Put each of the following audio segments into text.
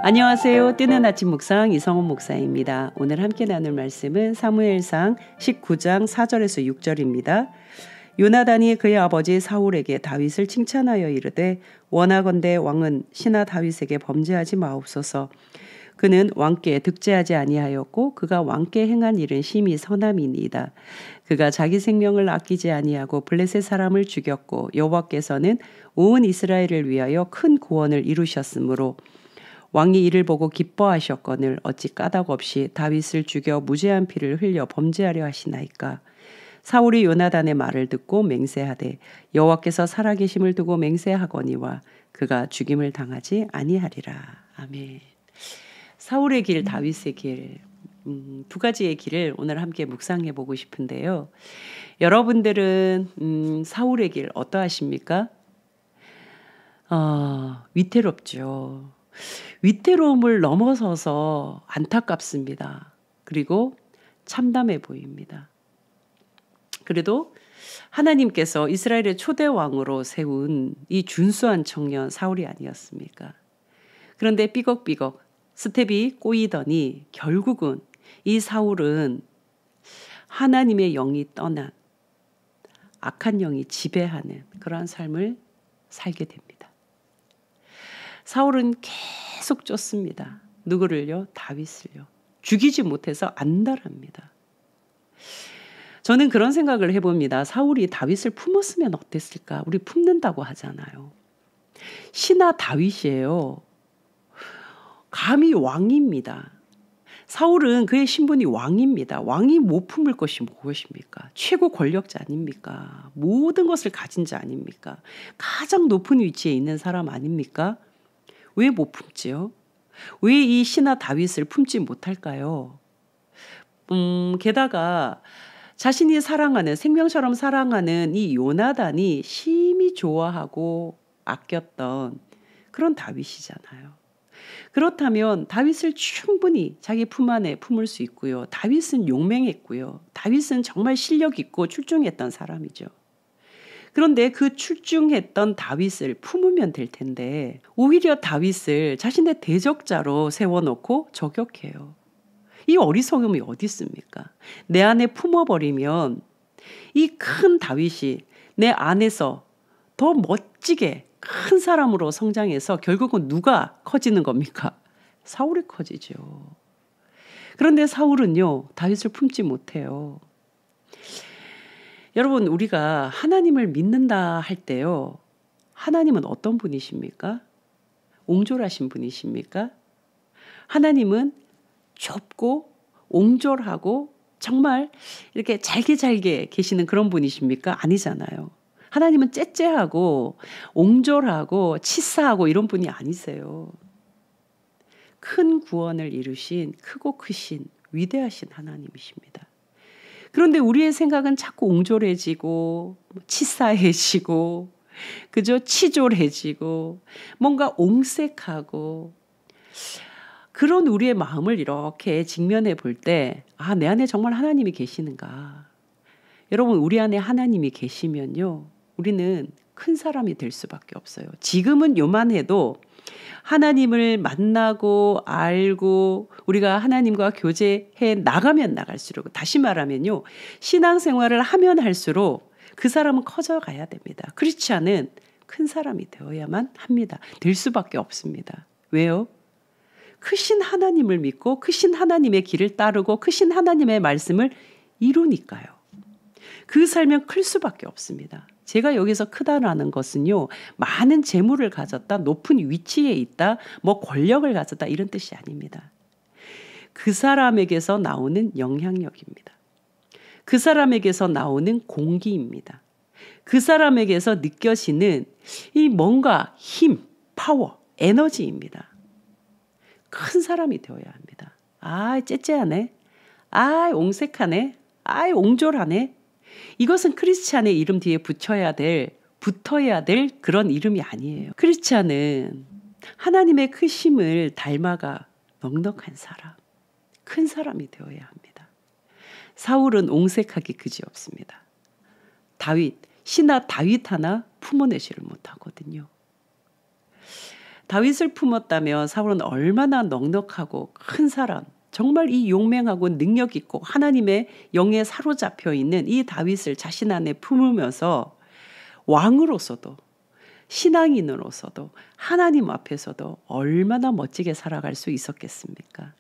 안녕하세요. 뜨는 아침 묵상 이성훈 목사입니다. 오늘 함께 나눌 말씀은 사무엘상 19장 4절에서 6절입니다. 요나단이 그의 아버지 사울에게 다윗을 칭찬하여 이르되 원하건대 왕은 신하 다윗에게 범죄하지 마옵소서. 그는 왕께 득죄하지 아니하였고 그가 왕께 행한 일은 심히 선함이니이다. 그가 자기 생명을 아끼지 아니하고 블레셋 사람을 죽였고 여호와께서는 온 이스라엘을 위하여 큰 구원을 이루셨으므로 왕이 이를 보고 기뻐하셨거늘 어찌 까닭 없이 다윗을 죽여 무죄한 피를 흘려 범죄하려 하시나이까. 사울이 요나단의 말을 듣고 맹세하되 여호와께서 살아계심을 두고 맹세하거니와 그가 죽임을 당하지 아니하리라. 아멘. 사울의 길, 다윗의 길, 두 가지의 길을 오늘 함께 묵상해 보고 싶은데요. 여러분들은 사울의 길 어떠하십니까? 위태롭죠. 위태로움을 넘어서서 안타깝습니다. 그리고 참담해 보입니다. 그래도 하나님께서 이스라엘의 초대 왕으로 세운 이 준수한 청년 사울이 아니었습니까? 그런데 삐걱삐걱 스텝이 꼬이더니 결국은 이 사울은 하나님의 영이 떠난 악한 영이 지배하는 그러한 삶을 살게 됩니다. 사울은 계속 쫓습니다. 누구를요? 다윗을요. 죽이지 못해서 안달합니다. 저는 그런 생각을 해봅니다. 사울이 다윗을 품었으면 어땠을까? 우리 품는다고 하잖아요. 신하 다윗이에요. 감히 왕입니다. 사울은 그의 신분이 왕입니다. 왕이 못 품을 것이 무엇입니까? 최고 권력자 아닙니까? 모든 것을 가진 자 아닙니까? 가장 높은 위치에 있는 사람 아닙니까? 왜 못 품지요? 왜 이 신하 다윗을 품지 못할까요? 게다가 자신이 사랑하는 생명처럼 사랑하는 이 요나단이 심히 좋아하고 아꼈던 그런 다윗이잖아요. 그렇다면 다윗을 충분히 자기 품 안에 품을 수 있고요. 다윗은 용맹했고요. 다윗은 정말 실력 있고 출중했던 사람이죠. 그런데 그 출중했던 다윗을 품으면 될 텐데 오히려 다윗을 자신의 대적자로 세워놓고 저격해요. 이 어리석음이 어디 있습니까? 내 안에 품어버리면 이 큰 다윗이 내 안에서 더 멋지게 큰 사람으로 성장해서 결국은 누가 커지는 겁니까? 사울이 커지죠. 그런데 사울은요, 다윗을 품지 못해요. 여러분, 우리가 하나님을 믿는다 할 때요, 하나님은 어떤 분이십니까? 옹졸하신 분이십니까? 하나님은 좁고 옹졸하고 정말 이렇게 잘게 계시는 그런 분이십니까? 아니잖아요. 하나님은 째째하고 옹졸하고 치사하고 이런 분이 아니세요. 큰 구원을 이루신 크고 크신 위대하신 하나님이십니다. 그런데 우리의 생각은 자꾸 옹졸해지고 치사해지고 그저 치졸해지고 뭔가 옹색하고 그런 우리의 마음을 이렇게 직면해 볼 때 내 안에 정말 하나님이 계시는가. 여러분, 우리 안에 하나님이 계시면요, 우리는 큰 사람이 될 수밖에 없어요. 지금은 요만해도 하나님을 만나고 알고 우리가 하나님과 교제해 나가면 나갈수록, 다시 말하면요, 신앙생활을 하면 할수록 그 사람은 커져가야 됩니다. 크리스찬은 큰 사람이 되어야만 합니다. 될 수밖에 없습니다. 왜요? 크신 하나님을 믿고 크신 하나님의 길을 따르고 크신 하나님의 말씀을 이루니까요. 그 삶은 클 수밖에 없습니다. 제가 여기서 크다라는 것은요, 많은 재물을 가졌다, 높은 위치에 있다, 뭐 권력을 가졌다 이런 뜻이 아닙니다. 그 사람에게서 나오는 영향력입니다. 그 사람에게서 나오는 공기입니다. 그 사람에게서 느껴지는 이 뭔가 힘, 파워, 에너지입니다. 큰 사람이 되어야 합니다. 째째하네. 옹색하네. 옹졸하네. 이것은 크리스찬의 이름 뒤에 붙어야 될 그런 이름이 아니에요. 크리스찬은 하나님의 크심을 닮아가 넉넉한 사람, 큰 사람이 되어야 합니다. 사울은 옹색하기 그지없습니다. 신하 다윗 하나 품어내지를 못하거든요. 다윗을 품었다면 사울은 얼마나 넉넉하고 큰 사람, 정말 이 용맹하고 능력 있고 하나님의 영에 사로잡혀 있는 이 다윗을 자신 안에 품으면서 왕으로서도 신앙인으로서도 하나님 앞에서도 얼마나 멋지게 살아갈 수 있었겠습니까?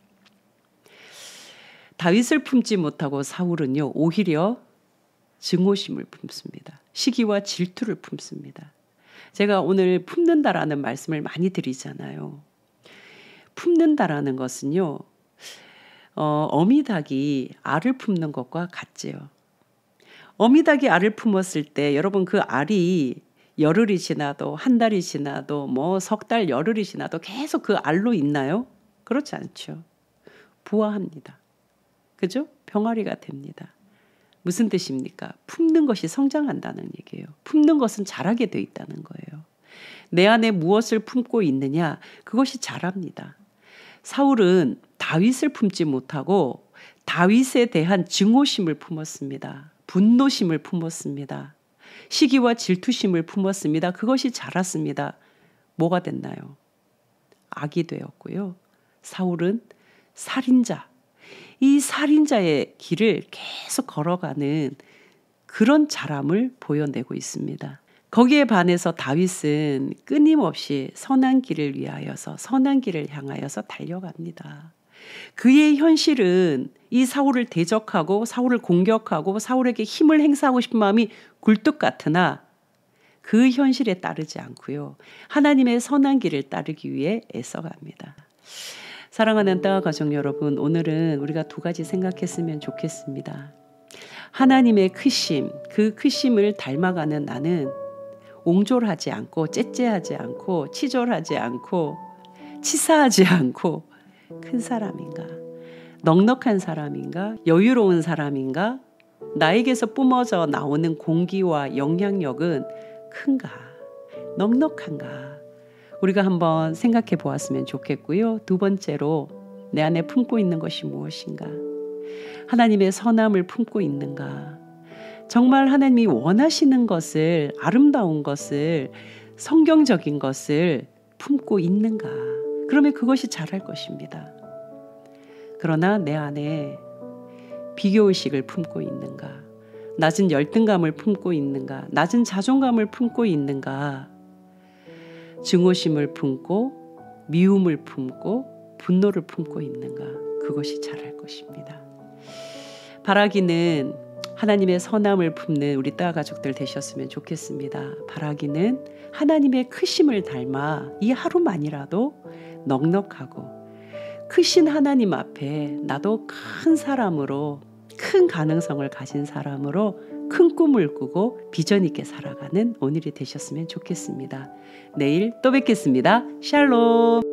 다윗을 품지 못하고 사울은요, 오히려 증오심을 품습니다. 시기와 질투를 품습니다. 제가 오늘 품는다라는 말씀을 많이 드리잖아요. 품는다라는 것은요, 어미닭이 알을 품는 것과 같지요. 어미닭이 알을 품었을 때 여러분 그 알이 열흘이 지나도 한 달이 지나도 뭐 석 달 열흘이 지나도 계속 그 알로 있나요? 그렇지 않죠. 부화합니다. 그죠? 병아리가 됩니다. 무슨 뜻입니까? 품는 것이 성장한다는 얘기예요. 품는 것은 자라게 돼 있다는 거예요. 내 안에 무엇을 품고 있느냐? 그것이 자랍니다. 사울은 다윗을 품지 못하고 다윗에 대한 증오심을 품었습니다. 분노심을 품었습니다. 시기와 질투심을 품었습니다. 그것이 자랐습니다. 뭐가 됐나요? 악이 되었고요. 사울은 살인자, 이 살인자의 길을 계속 걸어가는 그런 자람을 보여내고 있습니다. 거기에 반해서 다윗은 끊임없이 선한 길을 위하여서 선한 길을 향하여서 달려갑니다. 그의 현실은 이 사울을 대적하고 사울을 공격하고 사울에게 힘을 행사하고 싶은 마음이 굴뚝 같으나 그 현실에 따르지 않고요. 하나님의 선한 길을 따르기 위해 애써갑니다. 사랑하는 따와 가족 여러분, 오늘은 우리가 두 가지 생각했으면 좋겠습니다. 하나님의 크심, 그 크심을 닮아가는 나는 옹졸하지 않고 째째하지 않고 치졸하지 않고 치사하지 않고 큰 사람인가? 넉넉한 사람인가? 여유로운 사람인가? 나에게서 뿜어져 나오는 공기와 영향력은 큰가? 넉넉한가? 우리가 한번 생각해 보았으면 좋겠고요. 두 번째로 내 안에 품고 있는 것이 무엇인가? 하나님의 선함을 품고 있는가? 정말 하나님이 원하시는 것을, 아름다운 것을, 성경적인 것을 품고 있는가? 그러면 그것이 자랄 것입니다. 그러나 내 안에 비교의식을 품고 있는가? 낮은 열등감을 품고 있는가? 낮은 자존감을 품고 있는가? 증오심을 품고 미움을 품고 분노를 품고 있는가? 그것이 자랄 것입니다. 바라기는 하나님의 선함을 품는 우리 따 가족들 되셨으면 좋겠습니다. 바라기는 하나님의 크심을 닮아 이 하루만이라도 넉넉하고 크신 하나님 앞에 나도 큰 사람으로, 큰 가능성을 가진 사람으로 큰 꿈을 꾸고 비전 있게 살아가는 오늘이 되셨으면 좋겠습니다. 내일 또 뵙겠습니다. 샬롬.